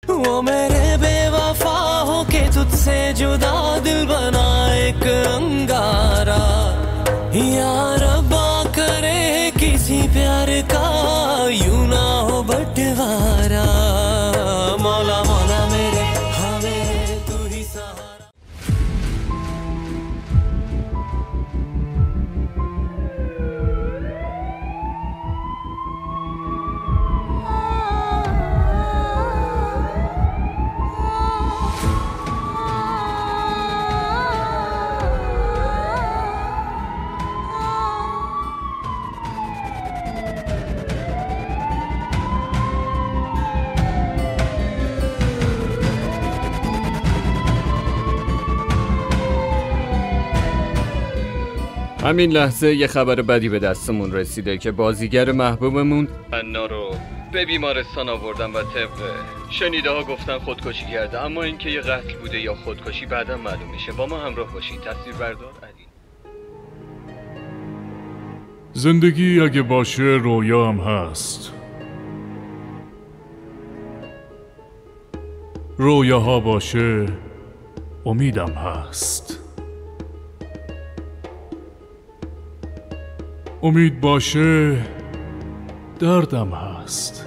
वो मेरे बेवफा हो के तुझसे जुदा दिल बना एक अंगारा, या रब्बा करे किसी प्यार का यूं ना हो बंटवारा। मौला मौला मेरे हाँ मेरे तू ही सहारा। همین لحظه یه خبر بدی به دستمون رسیده که بازیگر محبوبمون انا رو به بیمارستان آوردن و طبق شنیده ها گفتن خودکشی کرده، اما اینکه یه قتل بوده یا خودکشی بعدا معلوم میشه. با ما همراه باشید. تصویربردار علی. زندگی اگه باشه رویا هم هست، رویاها باشه امیدم هست، امید باشه دردم هست.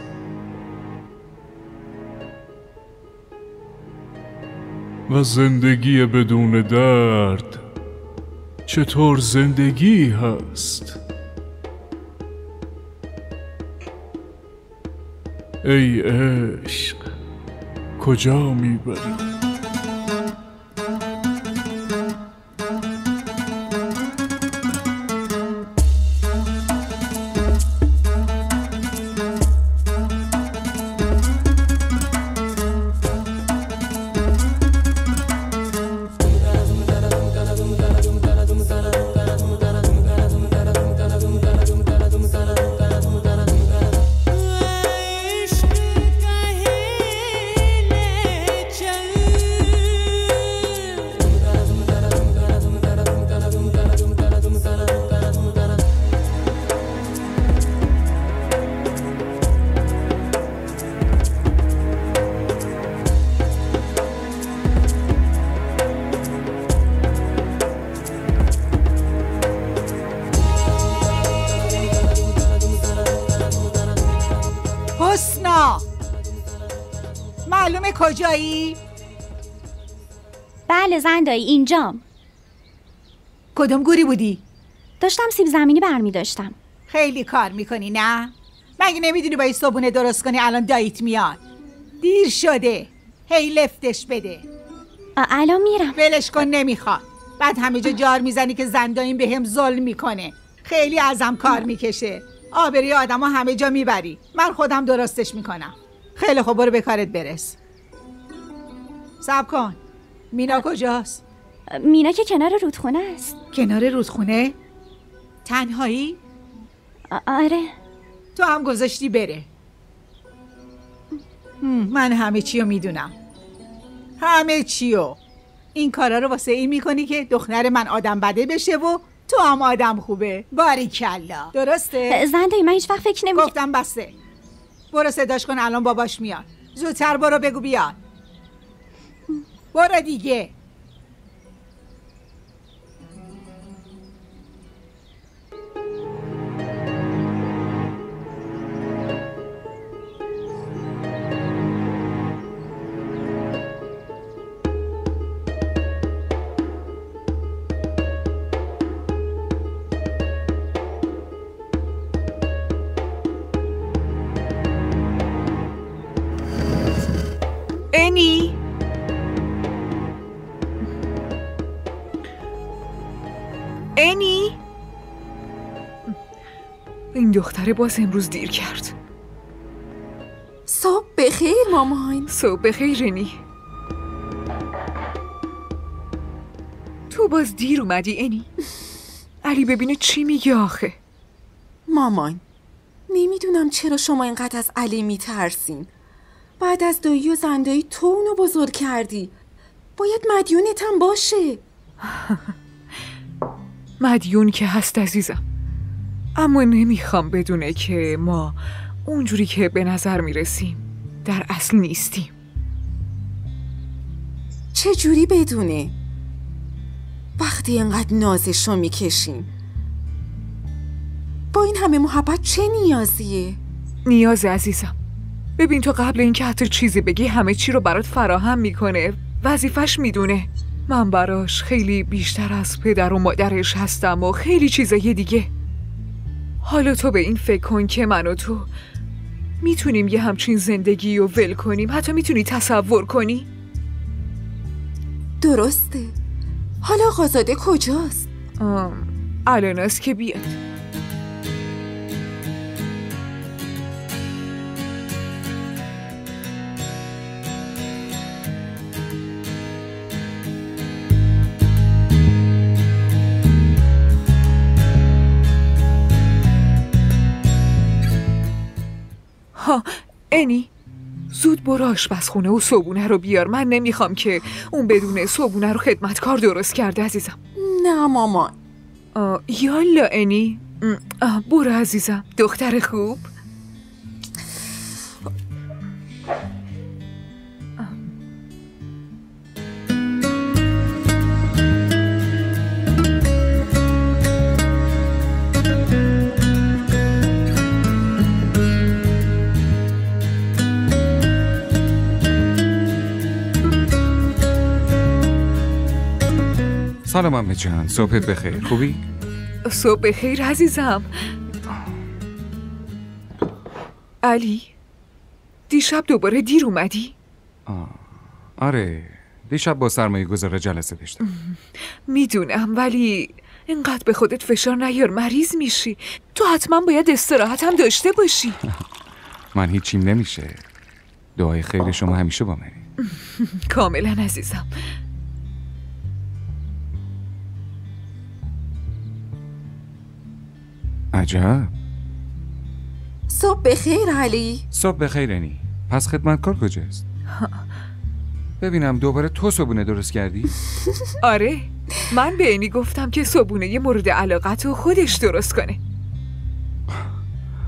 و زندگی بدون درد چطور زندگی هست؟ ای عشق کجا میبری؟ معلومه کجایی؟ بله زندایی اینجام. کدوم گوری بودی؟ داشتم سیب زمینی برمی داشتم. خیلی کار میکنی نه؟ مگه نمیدونی باید صبحونه درست کنی الان داییت میاد؟ دیر شده. هی لفتش بده. الان میرم. ولش کن نمیخواد. بعد همه جا جار میزنی که زندایی به هم ظلم میکنه. خیلی ازم کار میکشه. آبروی آدم ها همه جا میبری. من خودم درستش میکنم. خیلی خوب برو به کارت برس. صبر کن. مینا کجاست؟ مینا که کنار رودخونه است. کنار رودخونه؟ تنهایی؟ آره. تو هم گذاشتی بره. من همه چیو میدونم. همه چیو. این کارا رو واسه این میکنی که دختر من آدم بده بشه و تو هم آدم خوبه. باریکلا. درسته؟ زندایی من هیچ وقت فکر نمی گفتم بسه. برو صداش کن الان باباش میاد. زودتر برو بگو بیاد. برو دیگه. انی؟ این دختره باز امروز دیر کرد. صبح بخیر مامان. صبح بخیر رنی. تو باز دیر اومدی انی؟ علی ببینه چی میگه آخه. مامان نمیدونم چرا شما اینقدر از علی میترسین. بعد از دایی و زندایی تو اونو بزرگ کردی. باید مدیونت هم باشه. مدیون که هست عزیزم، اما نمیخوام بدونه که ما اونجوری که به نظر میرسیم در اصل نیستیم. چجوری بدونه؟ وقتی اینقدر نازشو میکشین با این همه محبت چه نیازیه؟ نیاز عزیزم. ببین تو قبل اینکه حتی چیزی بگی همه چی رو برات فراهم میکنه. وظیفش میدونه. من براش خیلی بیشتر از پدر و مادرش هستم و خیلی چیزای دیگه. حالا تو به این فکر کن که من و تو میتونیم یه همچین زندگی رو ول کنیم. حتی میتونی تصور کنی؟ درسته. حالا آقازاده کجاست؟ الان است که بیاد. انی زود برو آشپزخونه و صبونه رو بیار. من نمیخوام که اون بدون صبونه رو خدمتکار درست کرده عزیزم. نه مامان. یالا انی برو عزیزم دختر خوب. سلام عمه جان، صبحت بخیر. خوبی؟ صبح بخیر عزیزم. علی دیشب دوباره دیر اومدی؟ آره دیشب با سرمایه گذار جلسه داشتم. میدونم ولی اینقدر به خودت فشار نیار، مریض میشی. تو حتما باید استراحت هم داشته باشی. من هیچیم نمیشه. دعای خیر شما همیشه با منی. کاملا عزیزم. عجب. صبح بخیر علی. صبح بخیر انی. پس خدمتکار کجاست؟ ببینم دوباره تو صبونه درست کردی؟ آره من به انی گفتم که صبونه مورد علاقت رو خودش درست کنه.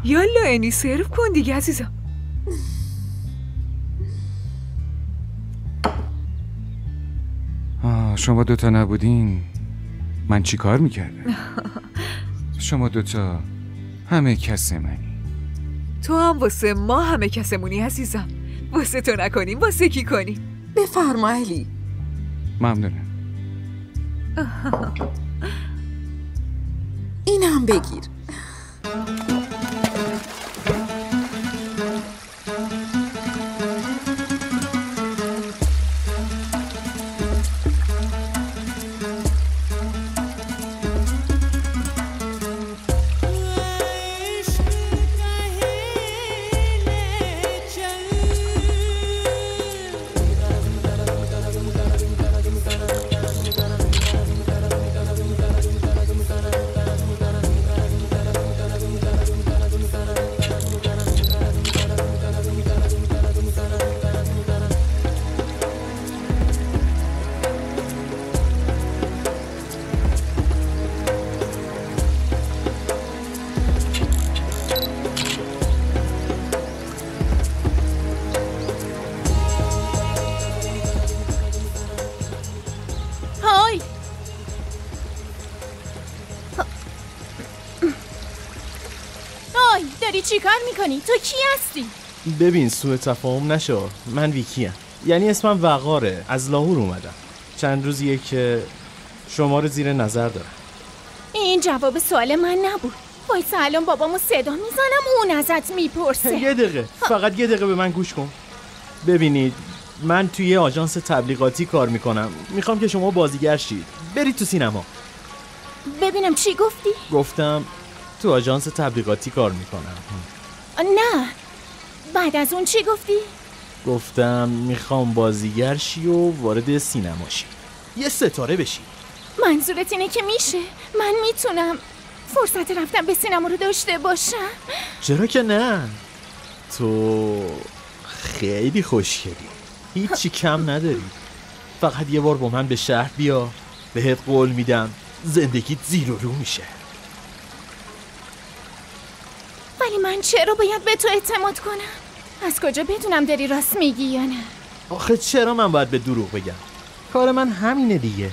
یالا انی سرو کن دیگه عزیزم. شما دوتا نبودین من چی کار میکردم؟ شما دوتا همه کس منی. تو هم واسه ما همه کسمونی عزیزم. واسه تو نکنیم واسه کی کنیم؟ بفرما علی. ممنونم. اینم بگیر. چی کار میکنی؟ تو کی هستی؟ ببین سوء تفاهم نشه، من ویکیم. یعنی اسمم وقاره، از لاهور اومدم. چند روزیه که شما رو زیر نظر دارم. این جواب سوال من نبود. وایسا الان بابامو صدا میزنم و اون ازت میپرسه. یه دقیقه فقط یه دقیقه به من گوش کن. ببینید من توی یه آژانس تبلیغاتی کار میکنم. میخوام که شما بازیگر شید، برید تو سینما. ببینم چی گفتی؟ گفتم تو آژانس تبلیغاتی کار میکنم. نه بعد از اون چی گفتی؟ گفتم میخوام بازیگر شی و وارد سینما شی، یه ستاره بشی. منظورت اینه که میشه؟ من میتونم فرصت رفتن به سینما رو داشته باشم؟ چرا که نه. تو خیلی خوشگلی، هیچی کم نداری. فقط یه بار با من به شهر بیا، بهت قول میدم زندگیت زیر و رو میشه. ولی من چرا باید به تو اعتماد کنم؟ از کجا بدونم داری راست میگی یا نه؟ آخه چرا من باید به دروغ بگم؟ کار من همینه دیگه.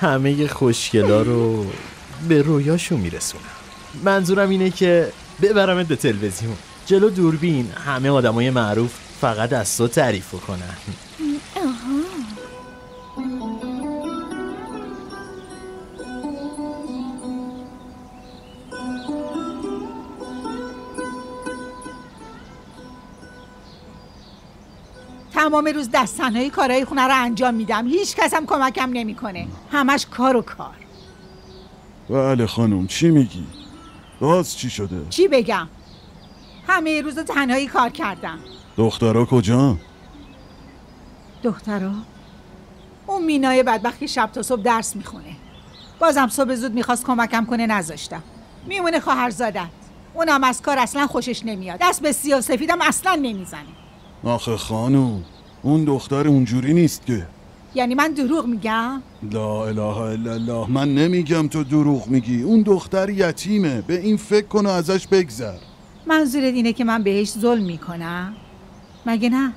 همه خوشگلا رو به رویاشون میرسونم. منظورم اینه که ببرمت به تلویزیون، جلو دوربین، همه آدمای معروف فقط از تو تعریف کنن. تمام روز دست تنهایی کارهای خونه رو انجام میدم، هیچ کس هم کمکم نمیکنه، همش کار و کار. بله خانم، چی میگی؟ باز چی شده؟ چی بگم؟ همه روز تنهایی کار کردم. دخترها کجا؟ دخترها؟ اون مینای بدبخت که شب تا صبح درس میخونه، بازم صبح زود میخواست کمکم کنه، نذاشتم. میمونه خواهرزادت، اونم از کار اصلا خوشش نمیاد، دست به سیاه سفیدم اصلا نمیزنه. آخه خانم، اون دختر اونجوری نیست که. یعنی من دروغ میگم؟ لا اله الا الله، من نمیگم تو دروغ میگی. اون دختر یتیمه، به این فکر کن و ازش بگذر. منظورت اینه که من بهش ظلم میکنم؟ مگه نه؟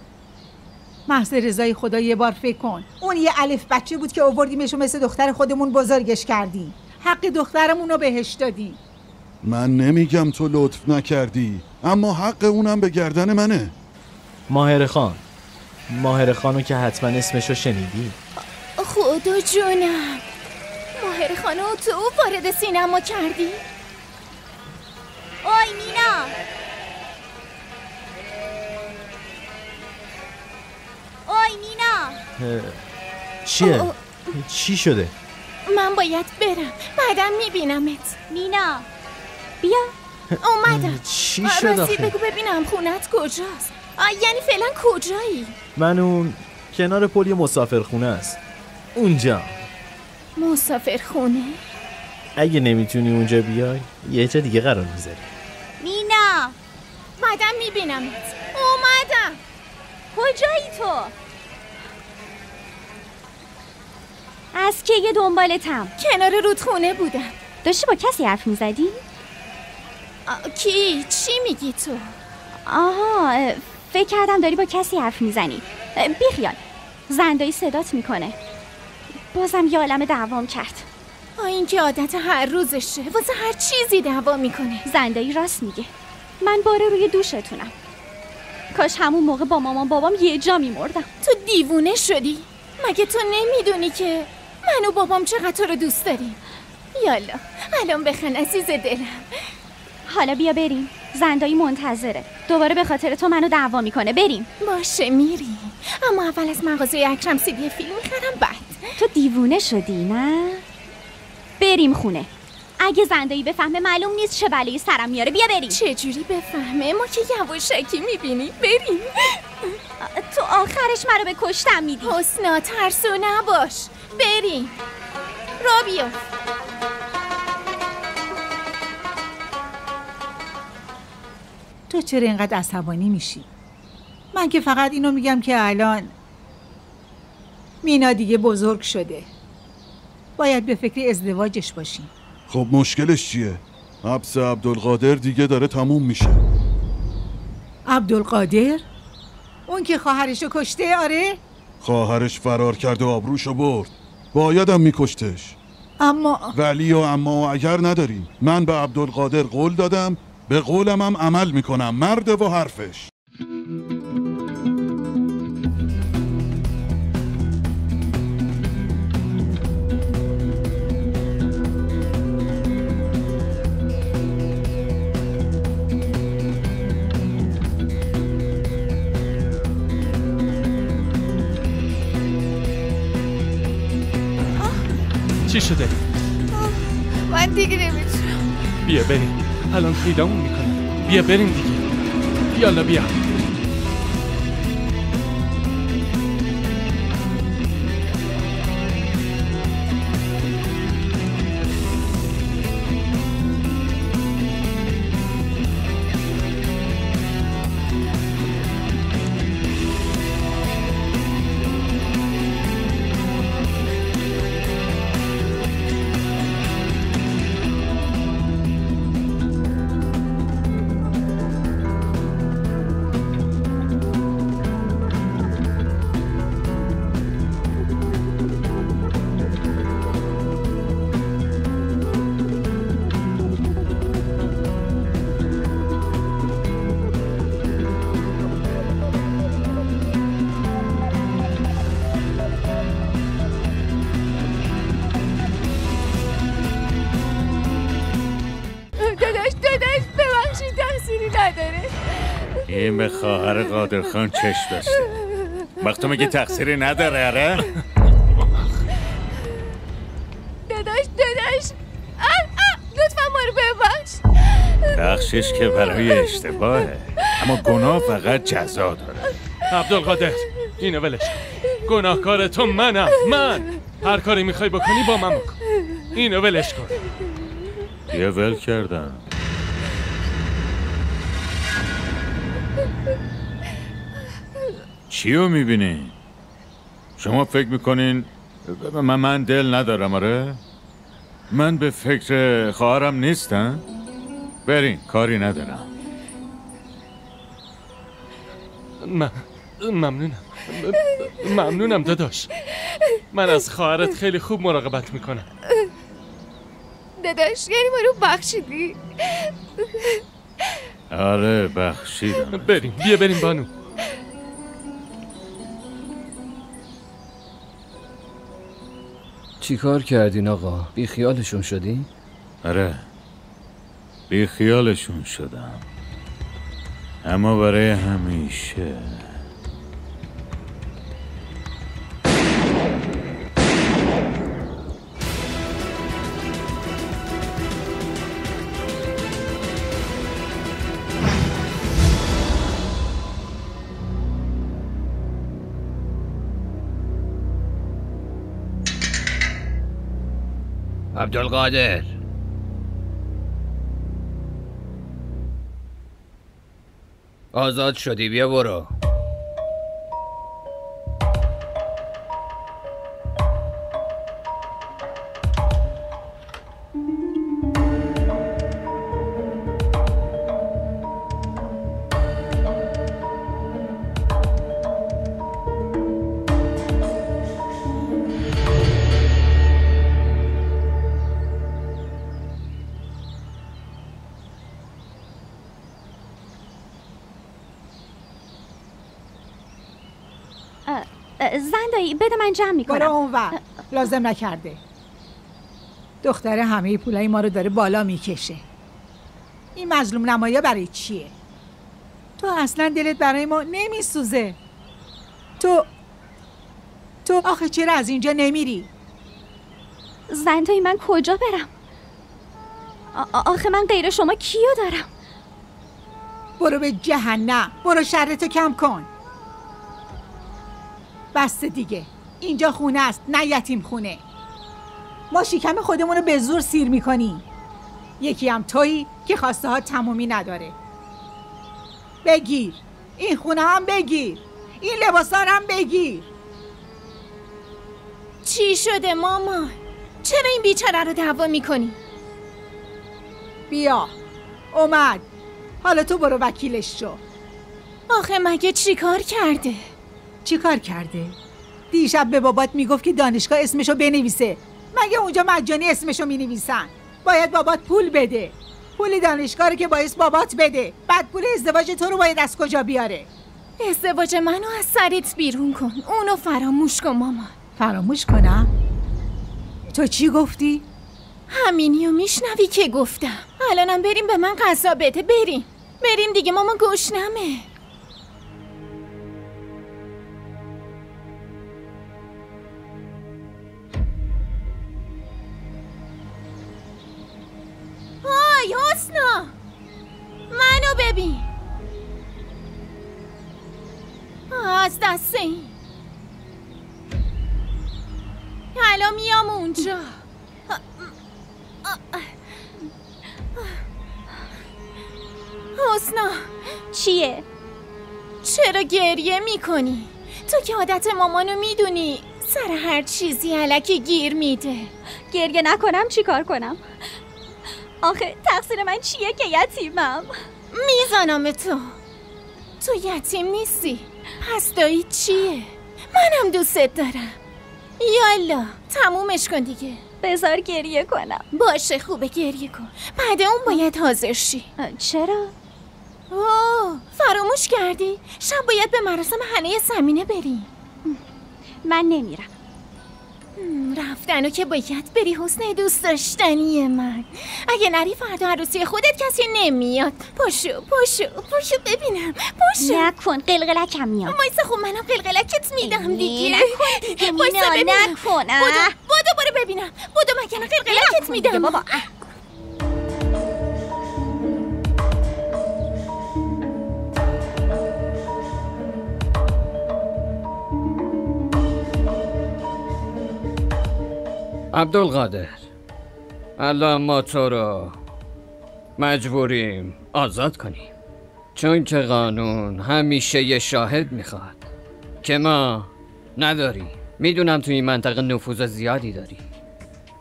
محض رضای خدا یه بار فکر کن، اون یه الف بچه بود که آوردیمش و مثل دختر خودمون بزرگش کردیم، حق دخترمون رو بهش دادیم. من نمیگم تو لطف نکردی، اما حق اونم به گردن منه. ماهر خانو که حتما اسمشو شنیدی. خدا جونم، ماهر خانو تو وارد سینما کردی؟ اوی مینا، اوی مینا. چیه؟ چی شده؟ من باید برم، بعدم میبینمت. مینا بیا. اومدم. چی شد راستی آخه؟ بگو ببینم خونت کجاست؟ یعنی فعلا کجایی؟ من اون کنار پل یه مسافرخونه است، اونجا. مسافرخونه؟ اگه نمیتونی اونجا بیای یه جا دیگه قرار میذاری. مینا بعدم میبینمت. اومدم. کجایی تو؟ از که یه دنبالتم. کنار رودخونه بودم. داشتی با کسی حرف میزدی؟ کی؟ چی میگی تو؟ آها، فکر کردم داری با کسی حرف میزنی. بیخیال، زندایی صدات میکنه. بازم یه عالمه دعوام کرد. این که عادت هر روزشه، واسه هر چیزی دعوا میکنه. زندایی راست میگه، من باره روی دوشتونم. کاش همون موقع با مامان بابام یه جا میمردم. تو دیوونه شدی؟ مگه تو نمیدونی که من و بابام چقدر تو رو دوست داریم؟ یالا الان بخن عزیز دلم. حالا بیا بریم، زندایی منتظره، دوباره به خاطر تو منو دعوا میکنه. بریم. باشه میریم، اما اول از مغازه اکرم سیدی فیلم میخرم. بعد تو دیوونه شدی نه؟ بریم خونه. اگه زندایی بفهمه معلوم نیست چه بلایی سرم میاره. بیا بریم. چه جوری بفهمه؟ ما که یواشکی میبینی. بریم. تو آخرش منو به کشتم میدی. حسنا ترسو نباش، بریم. را بیا. تو چرا اینقدر عصبانی میشی؟ من که فقط اینو میگم که الان مینا دیگه بزرگ شده، باید به فکر ازدواجش باشیم. خب مشکلش چیه؟ حبس عبدالقادر دیگه داره تموم میشه. عبدالقادر؟ اون که خواهرشو کشته؟ آره؟ خواهرش فرار کرد و آبروشو برد، بایدم میکشتش. اما ولی و اما و اگر نداریم. من به عبدالقادر قول دادم، به قولم هم عمل میکنم، مرده و حرفش. چی شده؟ من دیگه نمیتونم. بیا بریم، الان پیدامون میکنه. بیا بریم دیگه. یالا بیا. این به خواهر قادرخان چشم داشته. وقت میگی تقصیری نداره. آره داداش لطفا ما رو ببخش. بخشش که برای اشتباهه، اما گناه فقط جزا داره. عبدالقادر اینو ولش کن. گناهکار تو منم. من هر کاری میخوای بکنی با من بکن. اینو ولش کن. یه ول کردم. چیو میبینین؟ شما فکر میکنین من دل ندارم؟ آره من به فکر خواهرم نیستم. برین کاری ندارم. ممنونم داداش. من از خواهرت خیلی خوب مراقبت میکنم. داداش یعنی ما رو بخشیدی؟ آره بخشیدم. بریم بانو. چی کار کردین آقا؟ بی خیالشون شدی؟ آره بی خیالشون شدم، اما برای همیشه. عبدالقادر آزاد شدی، بیا برو. زندایی بده من جمع میکنم. برو اونور، لازم نکرده. دختره همه پولای ما رو داره بالا میکشه. این مظلوم نمایی‌ها برای چیه؟ تو اصلا دلت برای ما نمیسوزه. تو آخه چرا از اینجا نمیری؟ زندایی من کجا برم؟ آخه من غیر شما کیو دارم؟ برو به جهنم. برو شرتو کم کن. بسته دیگه. اینجا خونه است، نه یتیم خونه. ما شکم خودمون رو به زور سیر میکنیم. یکی هم تویی که خواسته ها تمومی نداره. بگیر این خونه هم بگیر، این لباسا هم بگیر. چی شده مامان؟ چرا این بیچاره رو دعوا میکنی؟ بیا اومد. حالا تو برو وکیلش شو. آخه مگه چی کار کرده؟ چی کار کرده؟ دیشب به بابات میگفت که دانشگاه اسمشو بنویسه. مگه اونجا مجانی اسمشو مینویسن؟ باید بابات پول بده. پول دانشگاه رو که باعث بابات بده. بعد پول ازدواج تو رو باید از کجا بیاره؟ ازدواج منو از سرت بیرون کن. اونو فراموش کن مامان. فراموش کنم؟ تو چی گفتی؟ همینیو میشنوی که گفتم. الانم بریم به من غذا بده. بریم دیگه مامان گشنمه. های حسنا، منو ببین. از دست این الان میام اونجا. حسنا چیه؟ چرا گریه میکنی؟ تو که عادت مامانو میدونی، سر هر چیزی الکی گیر میده. گریه نکنم چی کار کنم؟ آخه تقصیر من چیه که یتیمم؟ میزنم تو یتیم نیستی. پس دایی چیه؟ منم دوستت دارم. یالا تمومش کن دیگه. بذار گریه کنم. باشه خوبه گریه کن. بعد اون باید حاضر شی. چرا؟ فراموش کردی؟ شب باید به مراسم حنه سمینه بریم. من نمیرم. رفتنو که باید بری حسن دوست داشتنی من. اگه نری فردا عروسی خودت کسی نمیاد. پاشو ببینم. پاشو. نکن قلقلکم میاد. وایسا خب منم قلقلکت میدم دیگه. نکن دیگه مینا نکن. بودو برو ببینم. بودو مگه قلقلکت میدم بابا. عبدالقادر، الان ما تو رو مجبوریم آزاد کنیم، چون که قانون همیشه یه شاهد میخواد که ما نداریم. میدونم تو این منطقه نفوذ زیادی داری،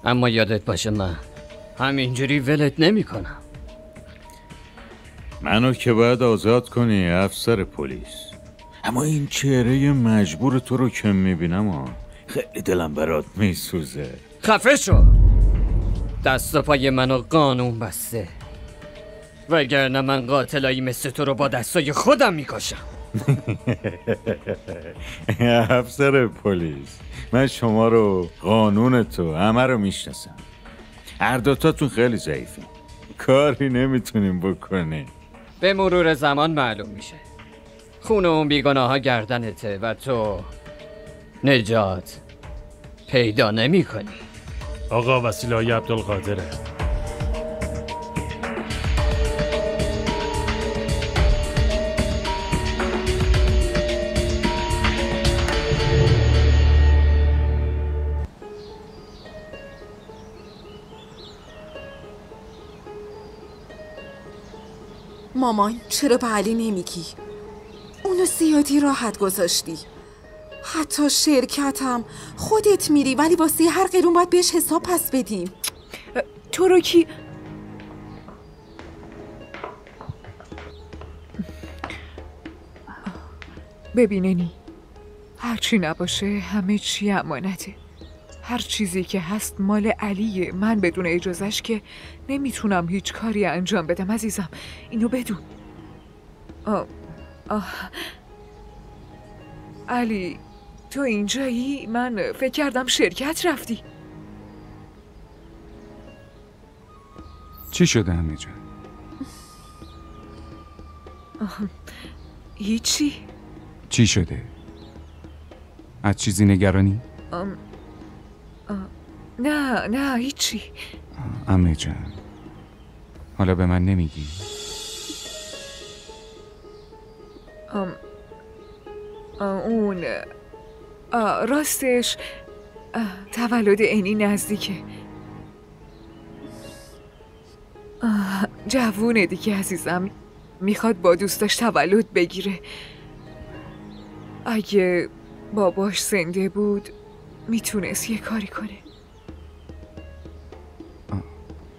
اما یادت باشه من همینجوری ولت نمی کنم. منو که باید آزاد کنی افسر پلیس، اما این چهره مجبور تو رو که میبینم خیلی دلم برات میسوزه. خفه شو. دست و پای منو قانون بسته، وگرنه من قاتلایی مثل تو رو با دستای خودم میکشم. افسر پلیس، من شما رو، قانون تو، همه رو میشناسم. هر دوتاتون خیلی ضعیفین، کاری نمیتونیم بکنیم. به مرور زمان معلوم میشه خون اون بیگناه ها گردنته و تو نجات پیدا نمی کنی. آقا وسیله‌های عبدالقادره. مامان چرا به علی نمیگی؟ اونو زیادی راحت گذاشتی. حتی شرکتم خودت میری ولی واسه هر قرون باید بهش حساب پس بدیم. تو رو کی؟ ببیننی هرچی نباشه همه چی امانته. هر چیزی که هست مال علیه. من بدون اجازهش که نمیتونم هیچ کاری انجام بدم عزیزم، اینو بدون. علی تو اینجایی؟ من فکر کردم شرکت رفتی. چی شده همه جا؟ هیچی. چی شده؟ از چیزی نگرانی؟ نه هیچی. عمه جان حالا به من نمیگی؟ اون راستش تولد عینی نزدیکه. جوونه دیگه عزیزم، میخواد با دوستاش تولد بگیره. اگه باباش زنده بود میتونست یه کاری کنه.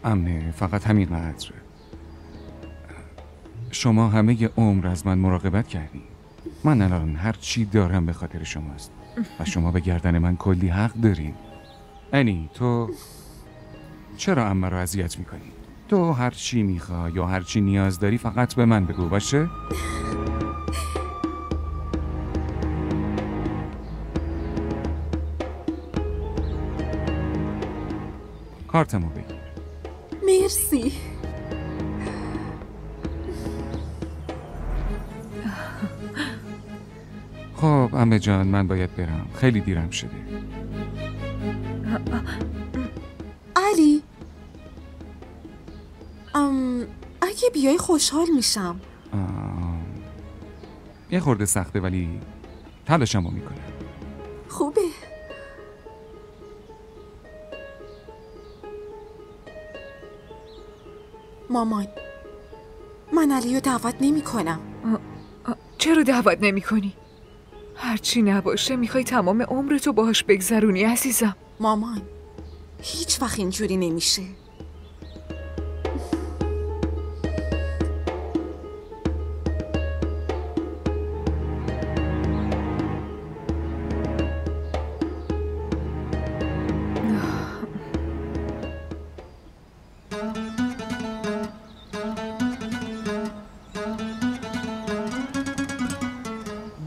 عمه فقط همین قدره. شما همه عمر از من مراقبت کردی. من الان هر چی دارم به خاطر شماست و شما به گردن من کلی حق دارین. انی تو چرا عمه رو اذیت میکنی؟ تو هر چی میخوای یا هر چی نیاز داری فقط به من بگو، باشه؟ کارتمو بگیر. مرسی. خب عمه جان من باید برم، خیلی دیرم شده. علی اگه بیای خوشحال میشم. یه خورده سخته ولی تلاشمو میکنم. خوبه. مامان من علیو دعوت نمی کنم. چرا دعوت نمی کنی؟ هرچی نباشه میخوای تمام عمرتو باهاش بگذرونی عزیزم. مامان هیچ وقت اینجوری نمیشه.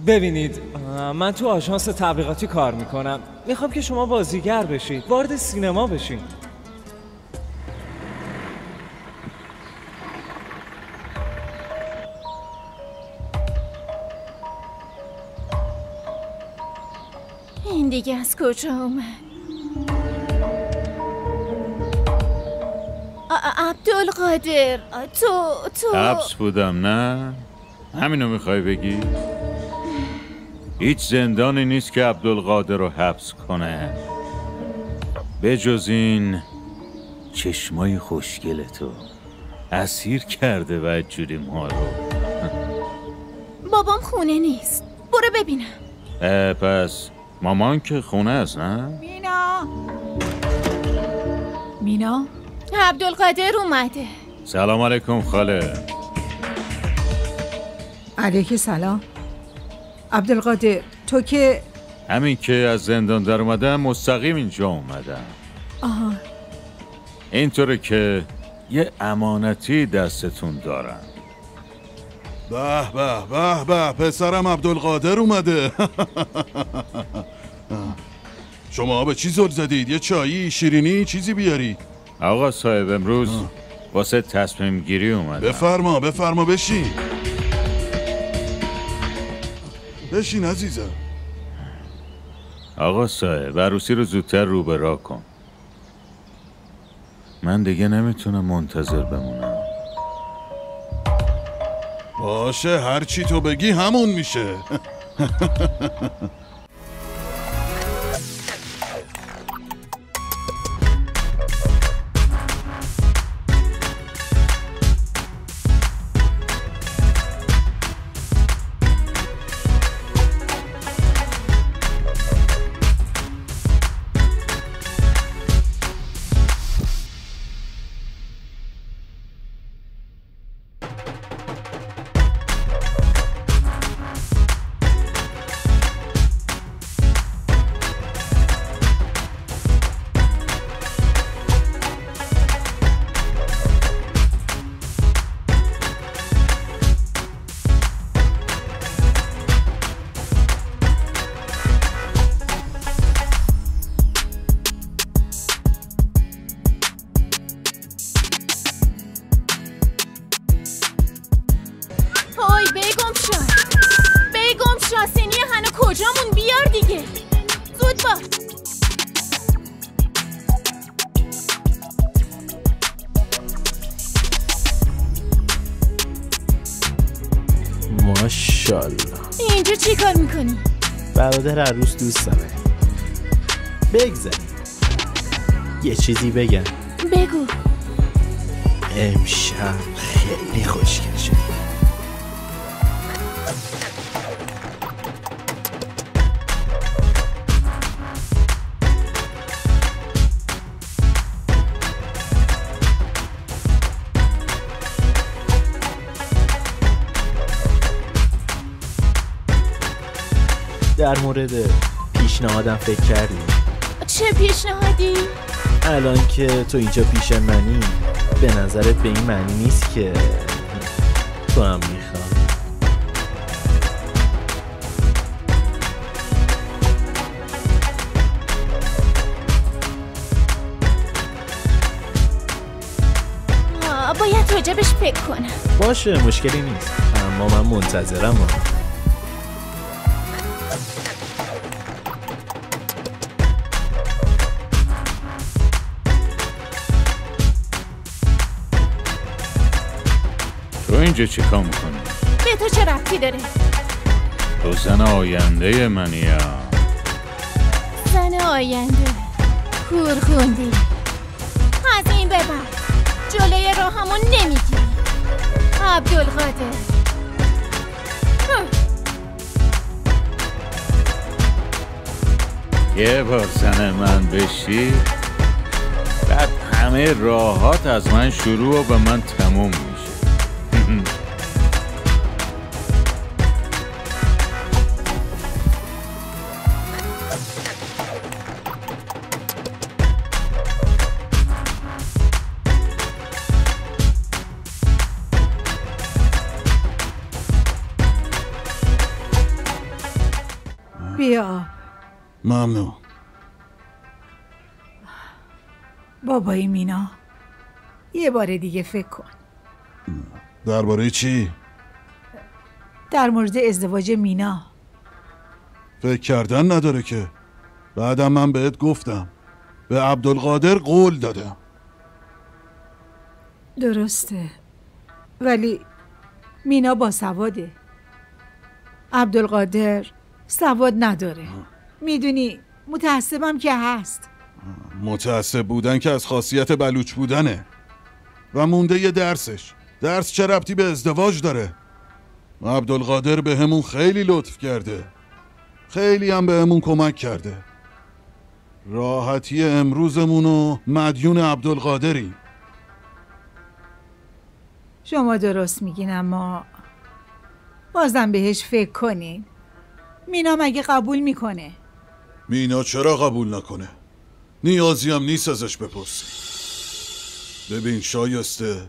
ببینید من تو آژانس تبلیغاتی کار میکنم. میخوام که شما بازیگر بشید، وارد سینما بشین. این دیگه از کجا اومد؟ عبدالقادر، تو حبس بودم نه؟ همینو میخوای بگی؟ هیچ زندانی نیست که عبدالقادر رو حبس کنه به جز این چشمای خوشگل تو اسیر کرده بدجوری ما رو. بابام خونه نیست، برو ببینم. پس مامان که خونه است نه؟ مینا عبدالقادر اومده. سلام علیکم خاله. علیک سلام. عبدالقادر تو که همین که از زندان در اومدم مستقیم اینجا اومدم. آها. اینطوره که یه امانتی دستتون دارم. به به به به پسرم عبدالقادر اومده. شما به چی زل زدید؟ یه چایی، شیرینی، چیزی بیاری؟ آقا صاحب امروز واسه تصمیم گیری اومدم. بفرما بشین. بشین عزیزم. آقا صاحب عروسی رو زودتر رو به راه کن. من دیگه نمیتونم منتظر بمونم. باشه هر چی تو بگی همون میشه. کجامون بیار دیگه. زود باش. ماشاءالله. اینجا چی کار میکنی؟ برادر عروس دوست داره. بگذاریم یه چیزی بگم. بگو. امشب خیلی خوشگل شد. در مورد پیشنهادم فکر کردی؟ چه پیشنهادی؟ الان که تو اینجا پیش منی به نظرت به این معنی نیست که تو هم میخوام. باید راجبش فکر کنم. باشه مشکلی نیست، اما من منتظرم. تو اینجا چی کار میکنی؟ به تو چه ربطی داره؟ تو زن آینده منی. زن آینده کورخوندی. از این به بعد جلوی راهمون نمیگیری عبدالقادر. یه بار زن من بشی بعد همه راهات از من شروع و به من تموم میشه. ممنون. بابای مینا، یه بار دیگه فکر کن. درباره چی؟ در مورد ازدواج مینا. فکر کردن نداره که. بعدم من بهت گفتم، به عبدالقادر قول دادم. درسته، ولی مینا باسواده، عبدالقادر سواد نداره. میدونی متعصبم که هست. متعصب بودن که از خاصیت بلوچ بودنه و مونده یه درسش. درس چه ربطی به ازدواج داره؟ عبدالقادر به همون خیلی لطف کرده، خیلی هم به همون کمک کرده. راحتی امروزمونو مدیون عبدالقادری. شما درست میگین، اما بازم بهش فکر کنین. مینا مگه قبول میکنه؟ مینا چرا قبول نکنه؟ نیازی هم نیست ازش بپرسی. ببین شایسته،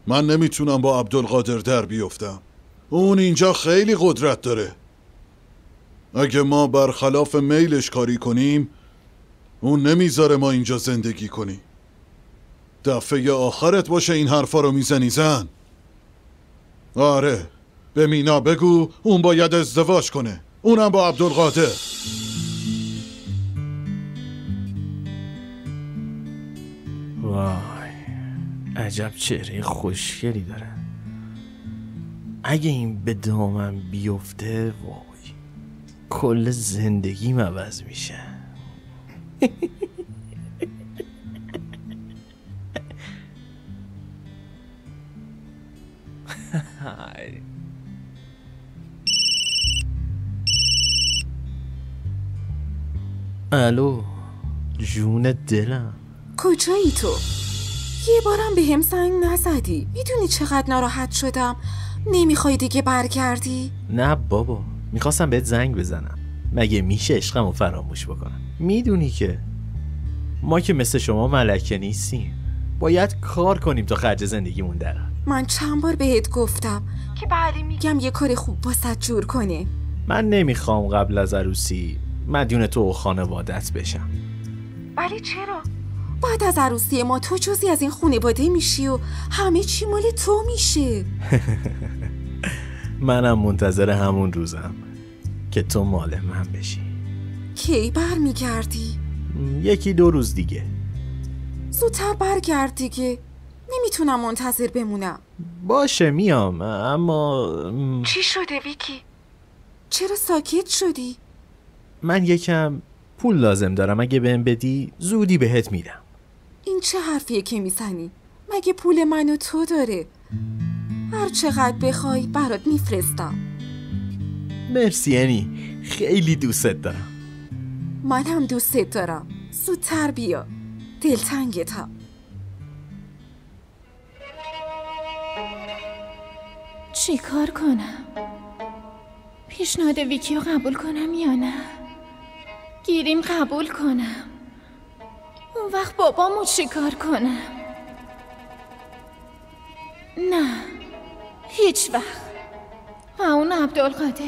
من نمیتونم با عبدالقادر در بیفتم. اون اینجا خیلی قدرت داره. اگه ما برخلاف میلش کاری کنیم، اون نمیذاره ما اینجا زندگی کنیم. دفعه آخرت باشه این حرفا رو میزنی زن. آره، به مینا بگو اون باید ازدواج کنه، اونم با عبدالقادر. وای، عجب چهره خوشگلی داره. اگه این به دامم بیفته، وای، کل زندگیم عوض میشه. الو جون دلم، کجایی تو؟ یه بارم به هم زنگ نزدی. میدونی چقدر ناراحت شدم. نمیخوای دیگه برگردی؟ نه بابا، میخواستم بهت زنگ بزنم. مگه میشه عشقمو فراموش بکنم؟ میدونی که ما که مثل شما ملکه نیستیم. باید کار کنیم تا خرج زندگیمون درآد. من چند بار بهت گفتم که به علی میگم یه کار خوب واسه جور کنه. من نمیخوام قبل از عروسی مدیون تو و خانوادت بشم. ولی چرا؟ بعد از عروسی ما تو جزی از این خانواده میشی و همه چی مال تو میشه. منم منتظر همون روزم که تو مال من بشی. کی برمیگردی؟ 1-2 روز دیگه. زودتر برگرد دیگه. نمیتونم منتظر بمونم. باشه میام، اما چی شده ویکی؟ چرا ساکت شدی؟ من یکم پول لازم دارم. اگه بهم بدی زودی بهت میدم. این چه حرفیه که میزنی؟ مگه پول من و تو داره؟ هر چقدر بخوای برات میفرستم. مرسی انی، خیلی دوستت دارم. من هم دوستت دارم. زودتر بیا، دلتنگتم. چی کار کنم؟ پیشنهاد ویکی رو قبول کنم یا نه؟ گیریم قبول کنم. اون وقت بابامو چی کار کنم؟ نه، هیچ وقت. و اون عبدالقادر،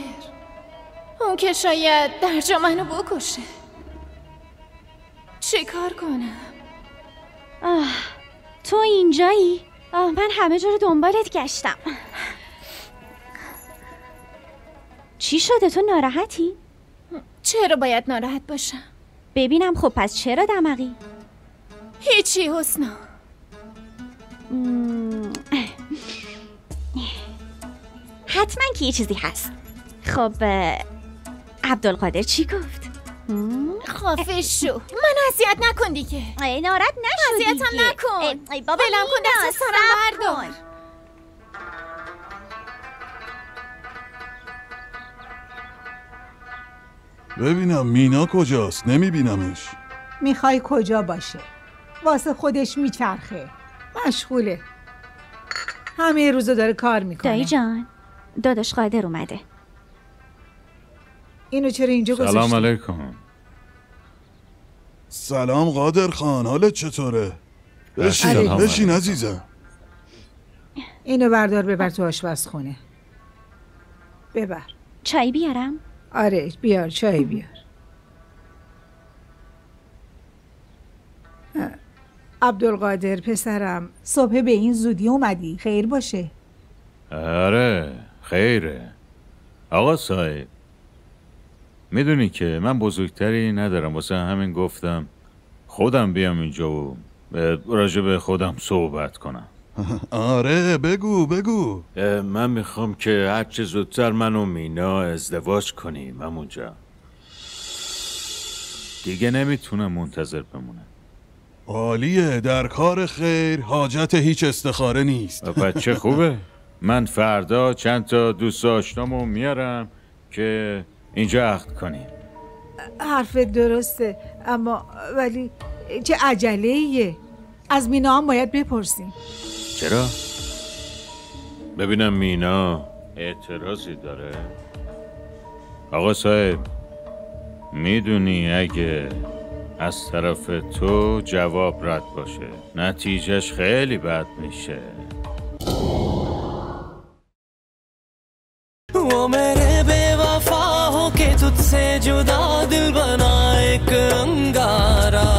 اون که شاید در جا منو بکشه. چی کار کنم؟ تو اینجایی؟ من همه جا رو دنبالت گشتم. چی شده؟ تو ناراحتی؟ چرا باید ناراحت باشم؟ ببینم خب پس چرا دمقی؟ هیچی حسنا. حتما که یه چیزی هست. خب عبدالقادر چی گفت؟ خفه شو. من اذیت نکن دیگه. ناراحت نشو دیگه. اذیتم نکن. ای بابا بلم کن، دست سرم بردار. ببینم مینا کجاست؟ نمیبینمش. میخوای کجا باشه؟ واسه خودش میچرخه، مشغوله، همه روزو داره کار میکنه. دایی جان، داداش قادر اومده. اینو چرا اینجا گذاشتی؟ سلام علیکم. سلام قادر خان، حالت چطوره؟ بشین عزیزم. اینو بردار ببر تو آشپزخونه. ببر. چای بیارم؟ آره بیار، چای بیار. عبدالقادر پسرم، صبح به این زودی اومدی. خیر باشه. آره خیره. آقا صاحب میدونی که من بزرگتری ندارم، واسه همین گفتم خودم بیام اینجا و راجع به خودم صحبت کنم. آره بگو. من میخوام که هرچه زودتر من و مینا ازدواج کنیم همونجا. دیگه نمیتونم منتظر بمونم. عالیه، در کار خیر حاجت هیچ استخاره نیست. بچه خوبه. من فردا چند تا دوست آشنامو میارم که اینجا عقد کنیم. حرفت درسته، اما ولی چه عجله‌ایه. از مینا هم باید بپرسیم. چرا؟ ببینم مینا اعتراضی داره؟ آقا صاحب میدونی اگه از طرف تو جواب رد باشه نتیجهش خیلی بد میشه. वो मेरे बेवफा हो के तुझसे जुदा दिल बना एक अंगारा